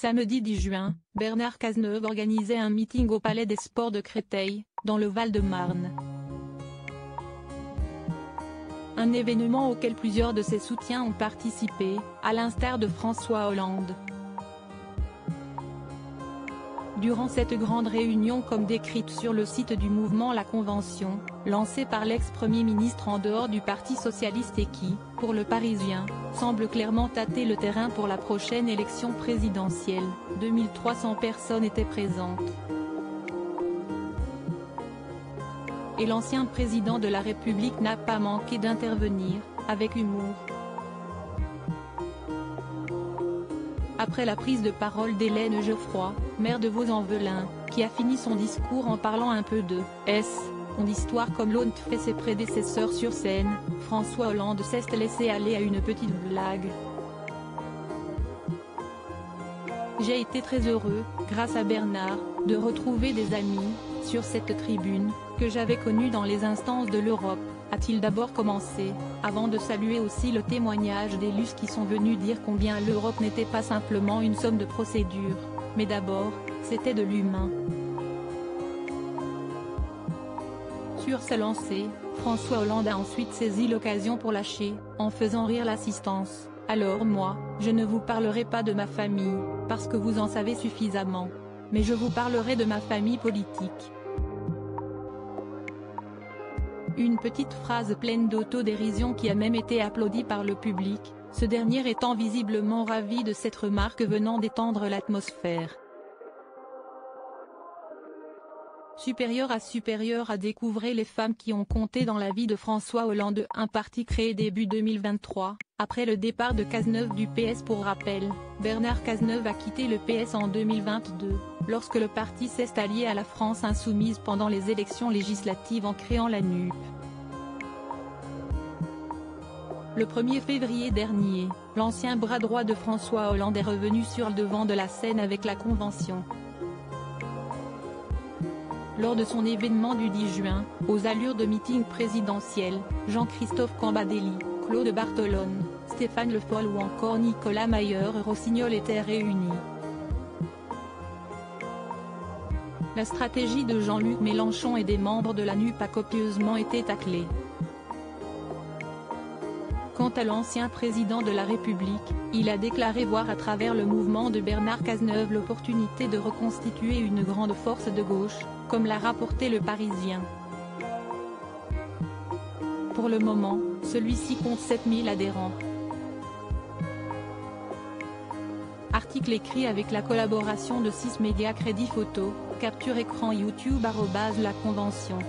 Samedi 10 juin, Bernard Cazeneuve organisait un meeting au Palais des Sports de Créteil, dans le Val-de-Marne. Un événement auquel plusieurs de ses soutiens ont participé, à l'instar de François Hollande. Durant cette grande réunion, comme décrite sur le site du mouvement La Convention, lancée par l'ex-premier ministre en dehors du Parti socialiste et qui, pour le Parisien, semble clairement tâter le terrain pour la prochaine élection présidentielle, 2300 personnes étaient présentes. Et l'ancien président de la République n'a pas manqué d'intervenir, avec humour. Après la prise de parole d'Hélène Geoffroy, maire de Vaux-en-Velin, qui a fini son discours en parlant un peu de « son histoire comme l'ont fait ses prédécesseurs sur scène », François Hollande s'est laissé aller à une petite blague. « J'ai été très heureux, grâce à Bernard, de retrouver des amis, sur cette tribune, que j'avais connue dans les instances de l'Europe », a-t-il d'abord commencé, avant de saluer aussi le témoignage d'élus qui sont venus dire combien l'Europe n'était pas simplement une somme de procédures, mais d'abord, c'était de l'humain. Sur sa lancée, François Hollande a ensuite saisi l'occasion pour lâcher, en faisant rire l'assistance, « Alors moi, je ne vous parlerai pas de ma famille, parce que vous en savez suffisamment. Mais je vous parlerai de ma famille politique. » Une petite phrase pleine d'autodérision qui a même été applaudie par le public, ce dernier étant visiblement ravi de cette remarque venant détendre l'atmosphère. Supérieur à découvrir les femmes qui ont compté dans la vie de François Hollande, un parti créé début 2023, après le départ de Cazeneuve du PS. Pour rappel, Bernard Cazeneuve a quitté le PS en 2022, lorsque le parti s'est allié à la France insoumise pendant les élections législatives en créant la NUP. Le 1er février dernier, l'ancien bras droit de François Hollande est revenu sur le devant de la scène avec la Convention. Lors de son événement du 10 juin, aux allures de meeting présidentiel, Jean-Christophe Cambadélis, Claude Bartolone, Stéphane Le Foll ou encore Nicolas Mayer-Rossignol étaient réunis. La stratégie de Jean-Luc Mélenchon et des membres de la NUP a copieusement été taclée. Quant à l'ancien président de la République, il a déclaré voir à travers le mouvement de Bernard Cazeneuve l'opportunité de reconstituer une grande force de gauche, comme l'a rapporté Le Parisien. Pour le moment, celui-ci compte 7000 adhérents. Article écrit avec la collaboration de 6 médias Crédit Photo, capture écran YouTube @La Convention.